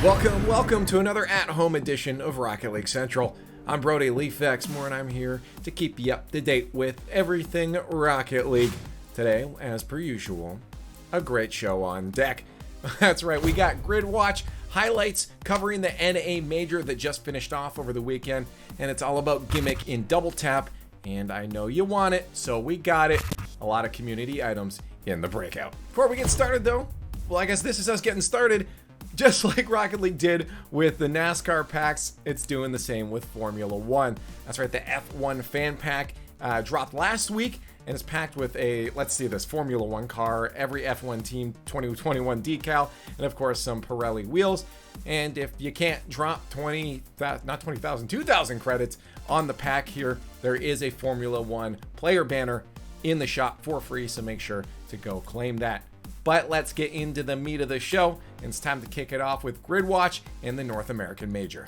Welcome to another at-home edition of Rocket League Central. I'm Brody LeafXmore, and I'm here to keep you up to date with everything Rocket League. Today, as per usual, a great show on deck. That's right, we got Grid Watch highlights covering the NA Major that just finished off over the weekend, and it's all about gimmick in double tap, and I know you want it, so we got it. A lot of community items in the Breakout. Before we get started though, well, I guess this is us getting started. Just like Rocket League did with the NASCAR packs, it's doing the same with Formula One. That's right, the F1 fan pack dropped last week and is packed with a, let's see this, Formula One car, every F1 team 2021 decal, and of course some Pirelli wheels. And if you can't drop 2,000 credits on the pack here, there is a Formula One player banner in the shop for free, so make sure to go claim that. But let's get into the meat of the show. It's time to kick it off with Grid Watch in the North American Major.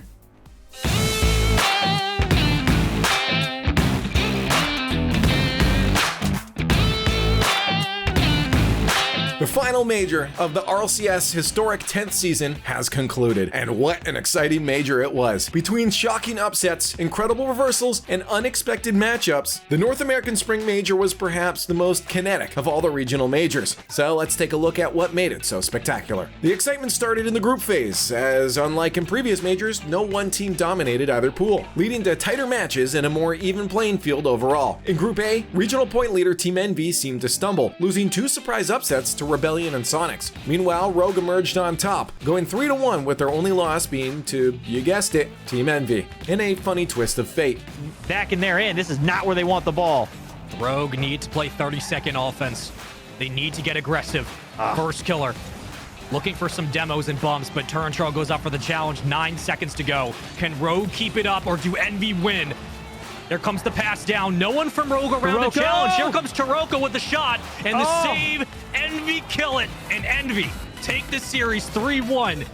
The final major of the RLCS historic 10th season has concluded, and what an exciting major it was. Between shocking upsets, incredible reversals, and unexpected matchups, the North American Spring Major was perhaps the most kinetic of all the regional majors. So let's take a look at what made it so spectacular. The excitement started in the group phase, as unlike in previous majors, no one team dominated either pool, leading to tighter matches and a more even playing field overall. In Group A, regional point leader Team Envy seemed to stumble, losing two surprise upsets to Rebellion and Sonics. Meanwhile, Rogue emerged on top, going 3-1 with their only loss being to, you guessed it, Team Envy, in a funny twist of fate. Back in their end, this is not where they want the ball. Rogue needs to play 30-second offense. They need to get aggressive. First killer. Looking for some demos and bumps, but Turantrell goes up for the challenge. 9 seconds to go. Can Rogue keep it up, or do Envy win? There comes the pass down. No one from Rogue around the challenge. Here comes Taroko with the shot and the save. Envy kill it. And Envy take the series 3-1.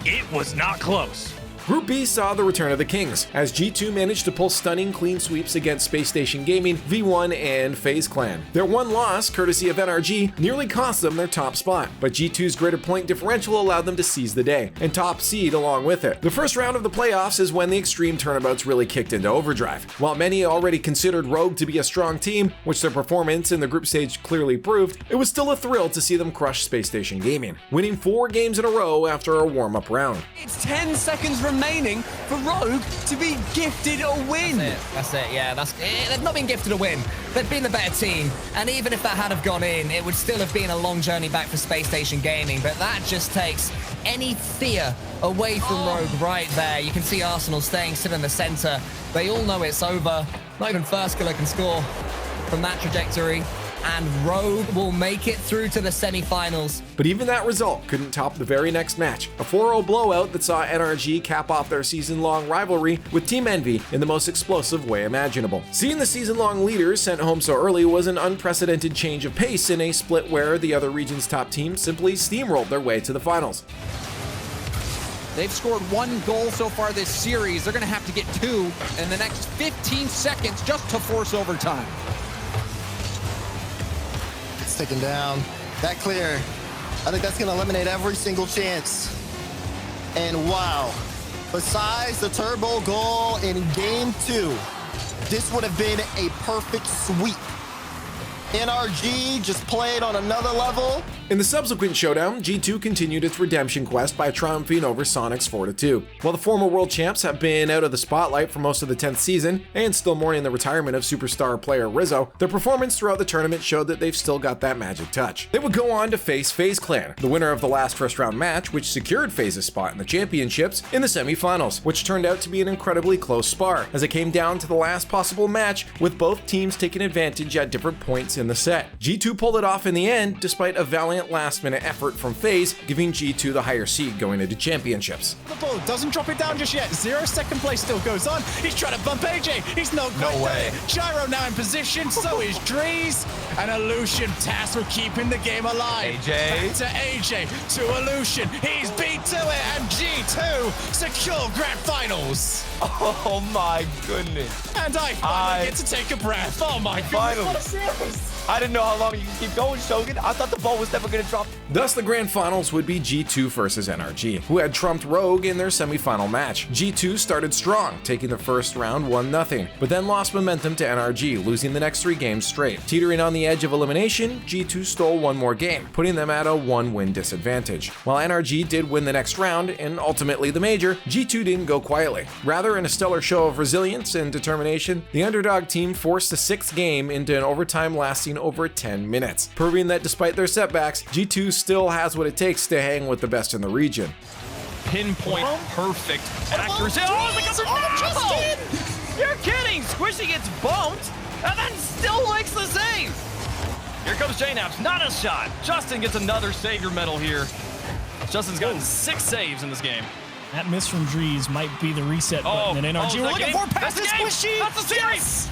It was not close. Group B saw the return of the Kings, as G2 managed to pull stunning clean sweeps against Space Station Gaming, V1, and FaZe Clan. Their one loss, courtesy of NRG, nearly cost them their top spot, but G2's greater point differential allowed them to seize the day, and top seed along with it. The first round of the playoffs is when the extreme turnabouts really kicked into overdrive. While many already considered Rogue to be a strong team, which their performance in the group stage clearly proved, it was still a thrill to see them crush Space Station Gaming, winning 4 games in a row after a warm-up round. It's 10 seconds remaining for Rogue to be gifted a win. That's it, yeah. They've not been gifted a win. They've been the better team, and even if that had have gone in, it would still have been a long journey back for Space Station Gaming, but that just takes any fear away from Rogue right there. You can see Arsenal staying still in the center. They all know it's over. Not even First Killer can score from that trajectory, and Rogue will make it through to the semifinals. But even that result couldn't top the very next match, a 4-0 blowout that saw NRG cap off their season-long rivalry with Team Envy in the most explosive way imaginable. Seeing the season-long leaders sent home so early was an unprecedented change of pace in a split where the other region's top teams simply steamrolled their way to the finals. They've scored 1 goal so far this series. They're going to have to get 2 in the next 15 seconds just to force overtime. Taken down. That clear. I think that's going to eliminate every single chance. And wow, besides the turbo goal in game 2, this would have been a perfect sweep. NRG just played on another level. In the subsequent showdown, G2 continued its redemption quest by triumphing over Sonics 4-2. While the former world champs have been out of the spotlight for most of the 10th season, and still mourning the retirement of superstar player Rizzo, their performance throughout the tournament showed that they've still got that magic touch. They would go on to face FaZe Clan, the winner of the last first round match, which secured FaZe's spot in the championships, in the semifinals, which turned out to be an incredibly close spar, as it came down to the last possible match, with both teams taking advantage at different points in the set. G2 pulled it off in the end, despite a valiant last-minute effort from FaZe, giving G2 the higher seed going into championships. The ball doesn't drop it down just yet. 0 second play still goes on. He's trying to bump AJ. He's not quite there. Gyro now in position. So is Drees. And Illusion tasked with keeping the game alive. AJ. Back to AJ. To Illusion. He's beat to it. And G2 secure grand finals. Oh my goodness. And I finally get to take a breath. Oh my goodness. What a series. I didn't know how long you could keep going, Shogun. I thought the ball was never going to drop. Thus, the grand finals would be G2 versus NRG, who had trumped Rogue in their semifinal match. G2 started strong, taking the first round 1-0, but then lost momentum to NRG, losing the next 3 games straight. Teetering on the edge of elimination, G2 stole one more game, putting them at a 1-win disadvantage. While NRG did win the next round, and ultimately the major, G2 didn't go quietly. Rather, in a stellar show of resilience and determination, the underdog team forced the 6th game into an overtime lasting over 10 minutes, proving that despite their setbacks, G2 still has what it takes to hang with the best in the region. Pinpoint perfect accuracy. Oh, the You're kidding! Squishy gets bumped and then still makes the save. Here comes JNaps, not a shot. Justin gets another savior medal here. Justin's gotten 6 saves in this game. That miss from Drees might be the reset button in NRG. We're looking for past this Squishy. That's the series.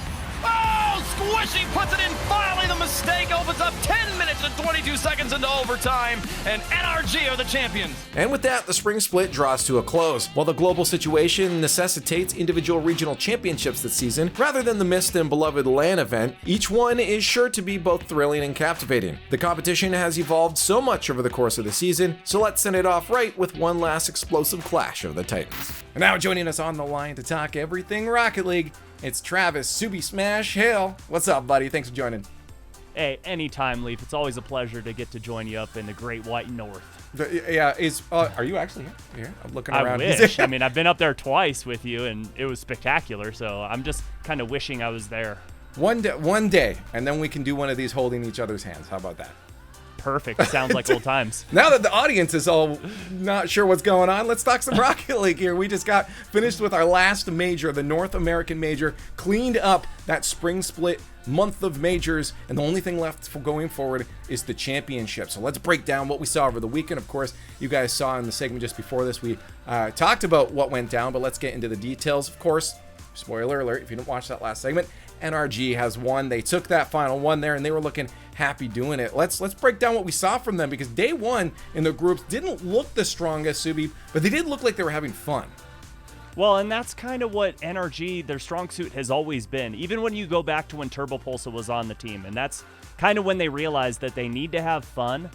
Oh, Squishy puts it in. Finally, the mistake opens up 10 minutes and 22 seconds into overtime, and NRG are the champions. And with that, the spring split draws to a close. While the global situation necessitates individual regional championships this season, rather than the missed and beloved LAN event, each one is sure to be both thrilling and captivating. The competition has evolved so much over the course of the season, so let's send it off right with one last explosive clash of the Titans. And now joining us on the line to talk everything Rocket League, it's Travis Subi Smash Hill. What's up, buddy? Thanks for joining. Hey, anytime, Leaf. It's always a pleasure to get to join you up in the Great White North. Yeah, are you actually here? I'm looking around. I wish. I mean, I've been up there twice with you, and it was spectacular. So I'm just kind of wishing I was there. One day, and then we can do one of these holding each other's hands. How about that? Perfect. Sounds like old times. Now that the audience is all not sure what's going on, let's talk some Rocket League here. We just got finished with our last major, the North American major, cleaned up that spring split month of majors, and the only thing left for going forward is the championship. So let's break down what we saw over the weekend. Of course, you guys saw in the segment just before this, we talked about what went down, but let's get into the details. Of course, spoiler alert, if you didn't watch that last segment, NRG has won. They took that final one there, and they were looking happy doing it. Let's break down what we saw from them, because day one in the groups didn't look the strongest, Subi, but they did look like they were having fun. Well, and that's kind of what NRG, their strong suit, has always been. Even when you go back to when Turbo Pulsa was on the team, and that's kind of when they realized that they need to have fun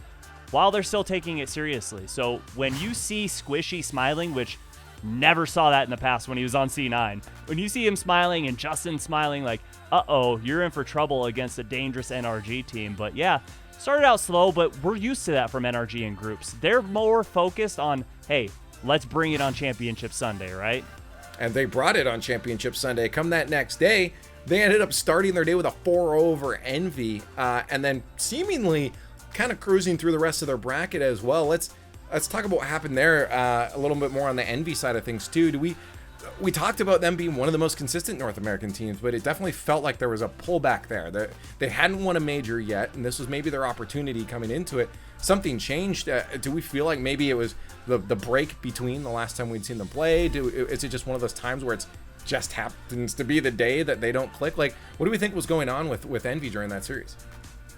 while they're still taking it seriously. So when you see Squishy smiling, which never saw that in the past when he was on C9. When you see him smiling and Justin smiling, like, uh-oh, you're in for trouble against a dangerous NRG team. But yeah, started out slow, but we're used to that from NRG in groups. They're more focused on, hey, let's bring it on Championship Sunday, right? And they brought it on Championship Sunday. Come that next day, they ended up starting their day with a 4-0 over Envy, and then seemingly kind of cruising through the rest of their bracket as well. Let's talk about what happened there a little bit more on the Envy side of things too. We talked about them being one of the most consistent North American teams, but it definitely felt like there was a pullback there. They hadn't won a major yet, and this was maybe their opportunity coming into it. Something changed. Do we feel like maybe it was the break between the last time we'd seen them play? Is it just one of those times where it's just happens to be the day that they don't click? Like, what do we think was going on with Envy during that series?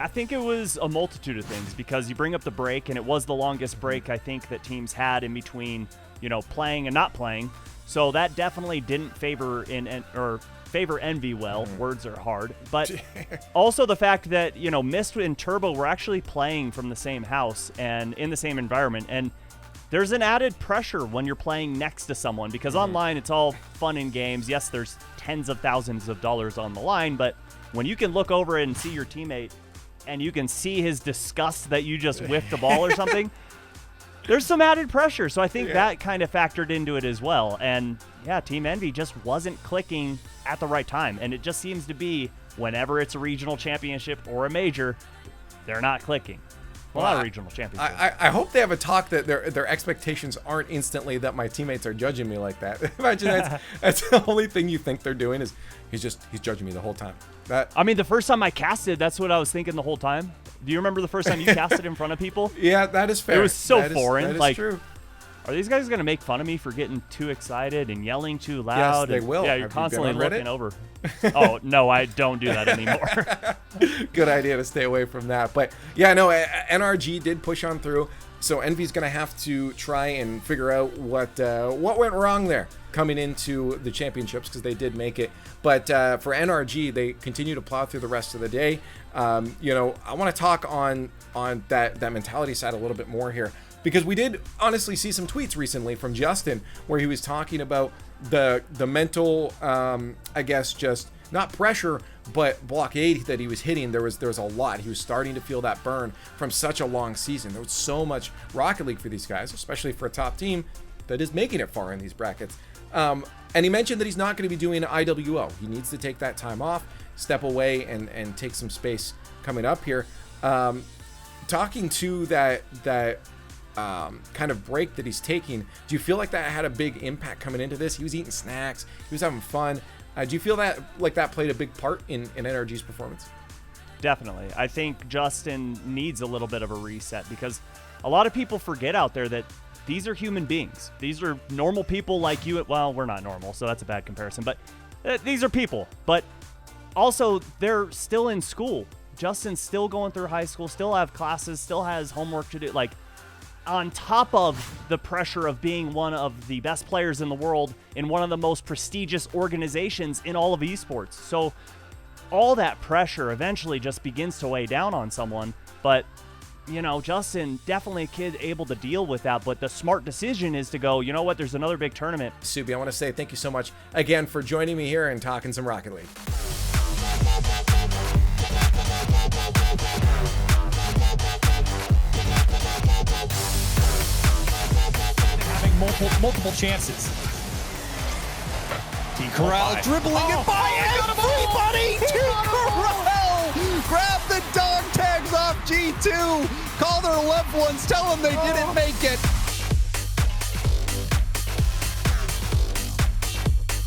I think it was a multitude of things, because you bring up the break, and it was the longest break I think that teams had in between, playing and not playing. So that definitely didn't favor Envy well. Words are hard. But also the fact that, Mist and Turbo were actually playing from the same house and in the same environment. And there's an added pressure when you're playing next to someone, because online it's all fun and games. Yes, there's tens of thousands of dollars on the line, but when you can look over and see your teammate and you can see his disgust that you just whiffed the ball or something, there's some added pressure. So I think that kind of factored into it as well. And yeah, Team Envy just wasn't clicking at the right time. And it just seems to be whenever it's a regional championship or a major, they're not clicking. Well, not a regional championship. I hope they have a talk that their expectations aren't instantly that my teammates are judging me like that. Imagine that's the only thing you think they're doing is he's judging me the whole time. I mean, the first time I casted, that's what I was thinking the whole time. Do you remember the first time you casted in front of people? Yeah, that is fair. It was so foreign. That is like, true. Are these guys going to make fun of me for getting too excited and yelling too loud? Yes, they will. Yeah, you're constantly looking over. Oh, no, I don't do that anymore. Good idea to stay away from that. But yeah, no, NRG did push on through. So Envy's going to have to try and figure out what went wrong there coming into the championships, because they did make it. But for NRG, they continue to plow through the rest of the day. You know, I want to talk on that mentality side a little bit more here, because we did honestly see some tweets recently from Justin where he was talking about the mental, I guess, just not pressure, but blockade that he was hitting. There was a lot. He was starting to feel that burn from such a long season. There was so much Rocket League for these guys, especially for a top team that is making it far in these brackets. And he mentioned that he's not going to be doing IWO. He needs to take that time off, step away, and take some space coming up here. Talking to that kind of break that he's taking, do you feel like that had a big impact coming into this? He was eating snacks, he was having fun. Do you feel that played a big part in NRG's performance? Definitely. I think Justin needs a little bit of a reset, because a lot of people forget out there that these are human beings. These are normal people like you. Well, we're not normal, so that's a bad comparison, but these are people. But also, they're still in school. Justin's still going through high school, still have classes, still has homework to do. Like, on top of the pressure of being one of the best players in the world in one of the most prestigious organizations in all of esports. So all that pressure eventually just begins to weigh down on someone. But, you know, Justin, definitely a kid able to deal with that. But the smart decision is to go, you know what, there's another big tournament. Subi, I want to say thank you so much again for joining me here and talking some Rocket League. Multiple chances. Corral dribbling it by everybody to Corral! Grab the dog tags off G2! Call their loved ones, tell them they didn't make it!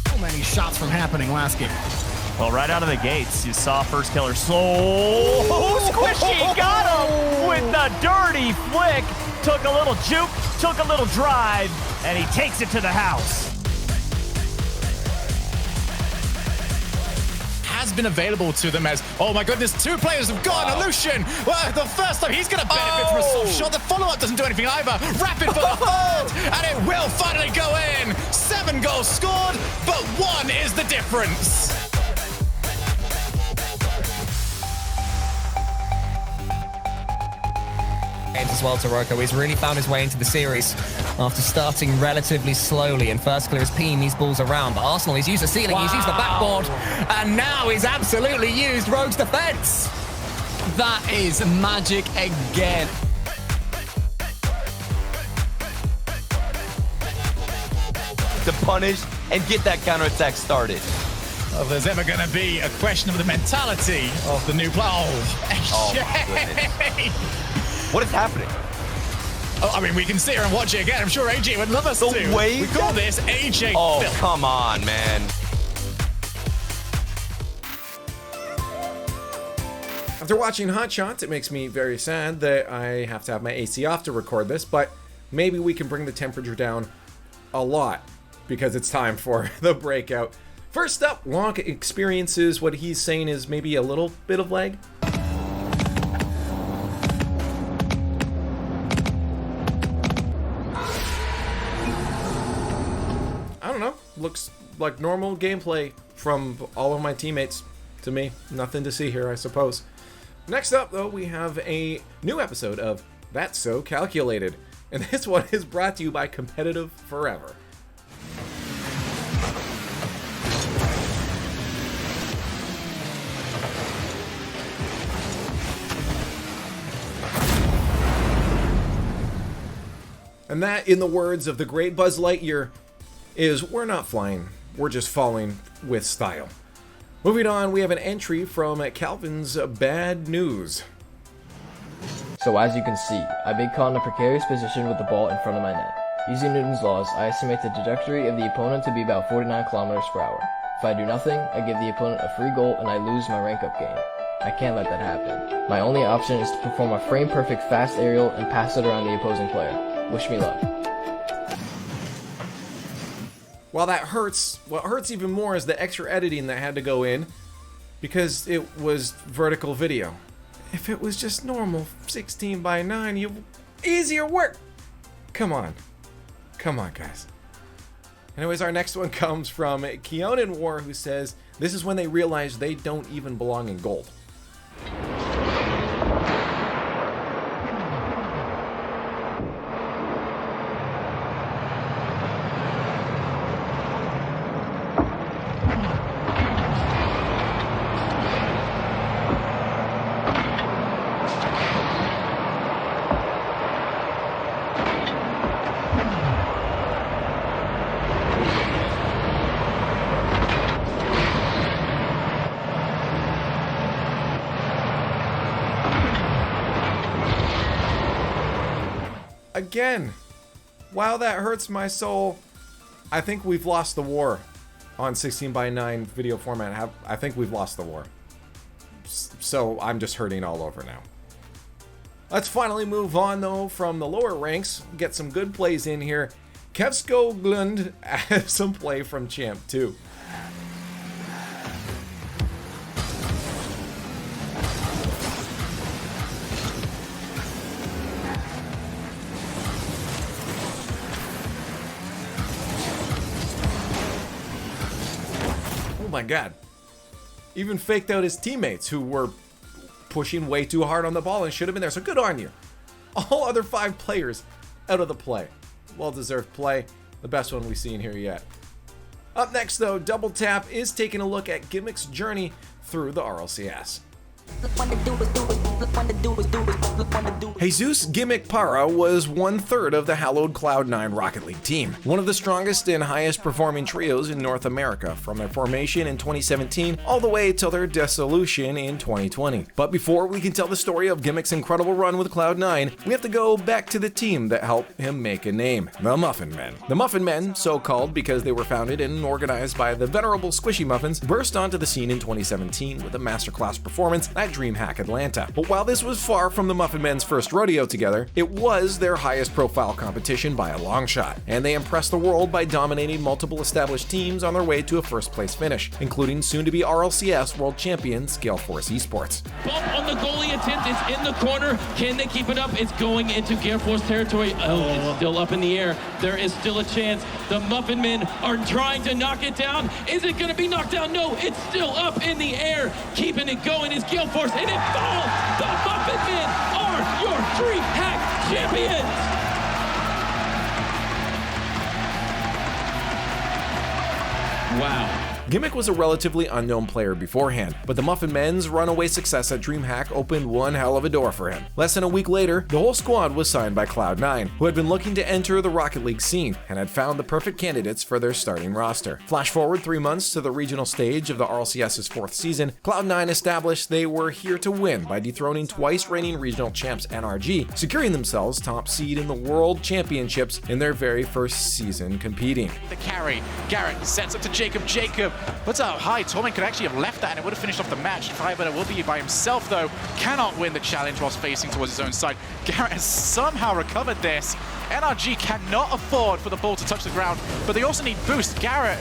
So many shots from happening last game. Well, right out of the gates, you saw first killer so squishy, got him with the dirty flick. Took a little juke, took a little drive, and he takes it to the house. Has been available to them as, oh my goodness, 2 players have gone. Illusion, well, the first time he's going to benefit from a soft shot. The follow-up doesn't do anything either. Rapid for the third, and it will finally go in. 7 goals scored, but 1 is the difference. As well to Roko. He's really found his way into the series after starting relatively slowly, and first clear his Peen these balls around. But Arsenal, he's used the ceiling, he's used the backboard, and now he's absolutely used Rogue's defense. That is magic again. To punish and get that counterattack started. Well, if there's ever going to be a question of the mentality of the new player. Oh my goodness. What is happening? Oh, I mean, we can sit here and watch it again. I'm sure AJ would love us to. We call this AJ Oh, Phil. come on, man. After watching Hot Shots, it makes me very sad that I have to have my AC off to record this, but maybe we can bring the temperature down a lot, because it's time for the breakout. First up, Wonk experiences what he's saying is maybe a little bit of lag. I don't know. Looks like normal gameplay from all of my teammates to me. Nothing to see here, I suppose. Next up, though, we have a new episode of That's So Calculated. And this one is brought to you by Competitive Forever. And that, in the words of the great Buzz Lightyear, is we're not flying, we're just falling with style. Moving on, we have an entry from Calvin's Bad News. So as you can see, I've been caught in a precarious position with the ball in front of my net. Using Newton's laws, I estimate the trajectory of the opponent to be about 49 kilometers per hour. If I do nothing, I give the opponent a free goal and I lose my rank up game. I can't let that happen. My only option is to perform a frame-perfect fast aerial and pass it around the opposing player. Wish me luck. While that hurts, what hurts even more is the extra editing that had to go in because it was vertical video. If it was just normal 16:9, Easier work. Come on. Come on, guys. Anyways, our next one comes from Keonan War, who says, this is when they realize they don't even belong in gold. Again, wow, that hurts my soul. I think we've lost the war on 16:9 video format. I think we've lost the war. So I'm just hurting all over now. Let's finally move on, though, from the lower ranks. Get some good plays in here. Kev Skoglund has some play from Champ 2. Oh my god. Even faked out his teammates who were pushing way too hard on the ball and should have been there. So good on you. All other 5 players out of the play. Well-deserved play. The best one we've seen here yet. Up next, though, Double Tap is taking a look at Gimmick's journey through the RLCS. Jesus Gimmick Parra was 1/3 of the hallowed Cloud9 Rocket League team, one of the strongest and highest performing trios in North America from their formation in 2017 all the way till their dissolution in 2020. But before we can tell the story of Gimmick's incredible run with Cloud9, we have to go back to the team that helped him make a name, the Muffin Men. The Muffin Men, so called because they were founded and organized by the venerable Squishy Muffins, burst onto the scene in 2017 with a masterclass performance at DreamHack Atlanta. But while this was far from the Muffin Men's first rodeo together, it was their highest profile competition by a long shot, and they impressed the world by dominating multiple established teams on their way to a first place finish, including soon-to-be RLCS world champion Scaleforce Esports. Bump on the goalie attempt, it's in the corner. Can they keep it up? It's going into Scaleforce territory. Oh, it's still up in the air. There is still a chance. The Muffin Men are trying to knock it down. Is it going to be knocked down? No, it's still up in the air. Keeping it going is Scaleforce, and it falls. The Muffin Men are your DreamHack champions. Wow. Gimmick was a relatively unknown player beforehand, but the Muffin Men's runaway success at DreamHack opened one hell of a door for him. Less than a week later, the whole squad was signed by Cloud9, who had been looking to enter the Rocket League scene and had found the perfect candidates for their starting roster. Flash forward 3 months to the regional stage of the RLCS's 4th season, Cloud9 established they were here to win by dethroning twice reigning regional champs NRG, securing themselves top seed in the World Championships in their very first season competing. The carry, Garrett sets up to Jacob. Jacob puts out high. Torment could actually have left that and it would have finished off the match. Firebetter will be by himself though. Cannot win the challenge whilst facing towards his own side. Garrett has somehow recovered this. NRG cannot afford for the ball to touch the ground, but they also need boost. Garrett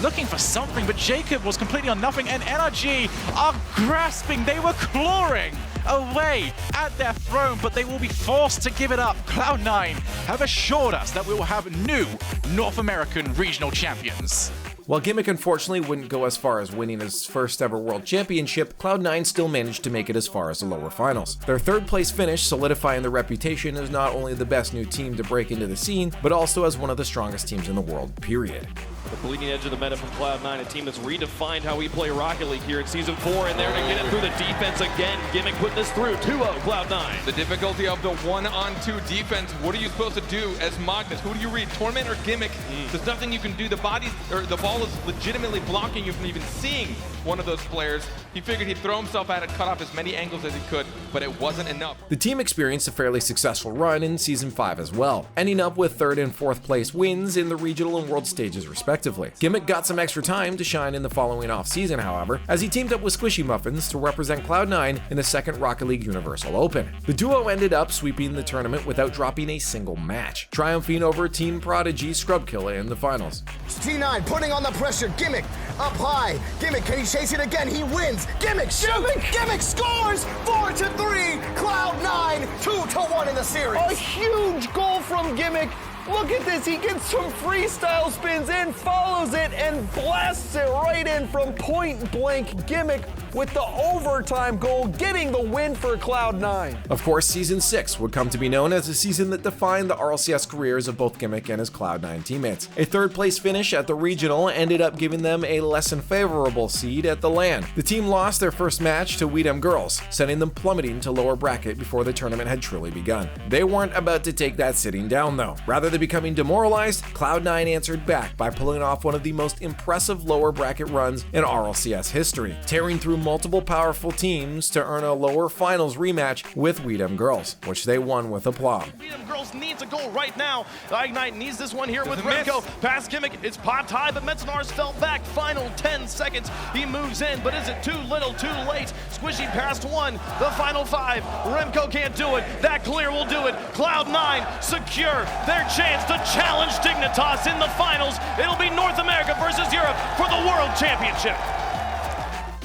looking for something, but Jacob was completely on nothing, and NRG are grasping. They were clawing away at their throne, but they will be forced to give it up. Cloud9 have assured us that we will have new North American regional champions. While Gimmick unfortunately wouldn't go as far as winning his first ever world championship, Cloud9 still managed to make it as far as the lower finals. Their 3rd place finish solidifying their reputation as not only the best new team to break into the scene, but also as one of the strongest teams in the world, period. The bleeding edge of the meta from Cloud9, a team that's redefined how we play Rocket League here in Season 4, and they're to get it through the defense again. Gimmick put this through, 2-0 Cloud9. The difficulty of the 1-on-2 defense, what are you supposed to do as Magnus? Who do you read, Torment or Gimmick? There's nothing you can do. The ball is legitimately blocking you from even seeing one of those players. He figured he'd throw himself at it, cut off as many angles as he could, but it wasn't enough. The team experienced a fairly successful run in Season 5 as well, ending up with 3rd and 4th place wins in the regional and world stages respectively. respectively. Gimmick got some extra time to shine in the following off-season, however, as he teamed up with Squishy Muffins to represent Cloud9 in the second Rocket League Universal Open. The duo ended up sweeping the tournament without dropping a single match, triumphing over Team Prodigy Scrubkilla in the finals. T9 putting on the pressure. Gimmick up high. Gimmick, can he chase it again? He wins. Gimmick shoots. Gimmick scores. 4-3. Cloud9 2-1 in the series. A huge goal from Gimmick. Look at this, he gets some freestyle spins in, follows it, and blasts it right in from point blank. Gimmick with the overtime goal, getting the win for Cloud9. Of course, Season 6 would come to be known as a season that defined the RLCS careers of both Gimmick and his Cloud9 teammates. A third-place finish at the regional ended up giving them a less than favorable seed at the LAN. The team lost their first match to Weedem Girls, sending them plummeting to lower bracket before the tournament had truly begun. They weren't about to take that sitting down, though. Rather than becoming demoralized, Cloud9 answered back by pulling off one of the most impressive lower bracket runs in RLCS history, tearing through multiple powerful teams to earn a lower finals rematch with Weedem Girls, which they won with aplomb. Weedem Girls needs a goal right now. Ignite needs this one here with Remco. Past Gimmick, it's popped high, but Metzenars fell back. Final 10 seconds. He moves in, but is it too little, too late? Squishy past one, the final 5. Remco can't do it. That clear will do it. Cloud9 secure their chance to challenge Dignitas in the finals. It'll be North America versus Europe for the World Championship.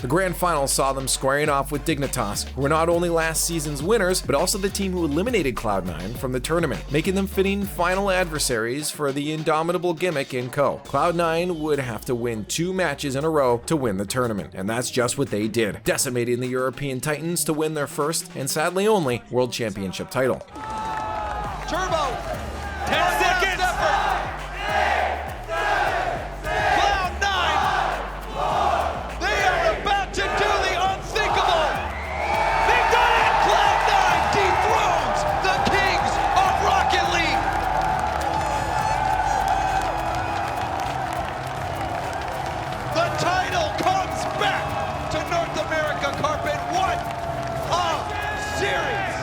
The grand final saw them squaring off with Dignitas, who were not only last season's winners, but also the team who eliminated Cloud9 from the tournament, making them fitting final adversaries for the indomitable Gimmick and co. Cloud9 would have to win 2 matches in a row to win the tournament, and that's just what they did, decimating the European Titans to win their first, and sadly only, World Championship title. Turbo! 10 seconds! Cloud9! They are about to do the unthinkable! They've done it! Cloud9 dethrones the kings of Rocket League! The title comes back to North America carpet. What a series!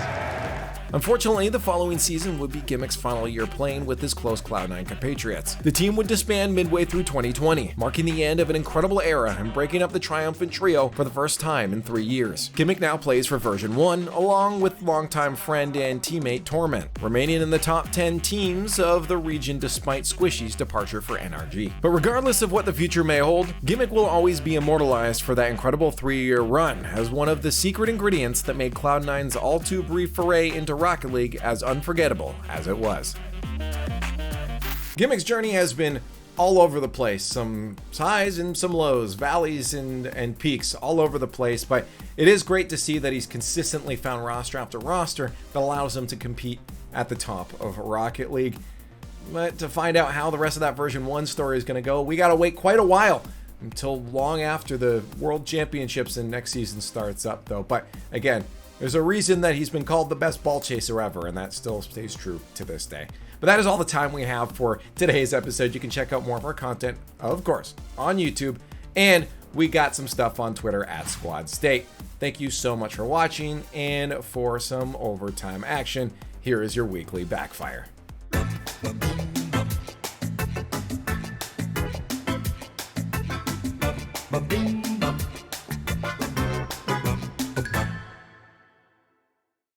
Unfortunately, the following season would be Gimmick's final year playing with his close Cloud9 compatriots. The team would disband midway through 2020, marking the end of an incredible era and breaking up the triumphant trio for the first time in 3 years. Gimmick now plays for version 1, along with longtime friend and teammate Torment, remaining in the top 10 teams of the region despite Squishy's departure for NRG. But regardless of what the future may hold, Gimmick will always be immortalized for that incredible 3-year run as one of the secret ingredients that made Cloud9's all too brief foray into Rocket League as unforgettable as it was. Gimmick's journey has been all over the place, some highs and some lows, valleys and peaks all over the place, but it is great to see that he's consistently found roster after roster that allows him to compete at the top of Rocket League. But to find out how the rest of that version 1 story is going to go, we got to wait quite a while until long after the World Championships and next season starts up though. But again, there's a reason that he's been called the best ball chaser ever, and that still stays true to this day. But that is all the time we have for today's episode. You can check out more of our content, of course, on YouTube, and we got some stuff on Twitter at Squad State. Thank you so much for watching, and for some overtime action, here is your weekly Backfire. Ba-bing.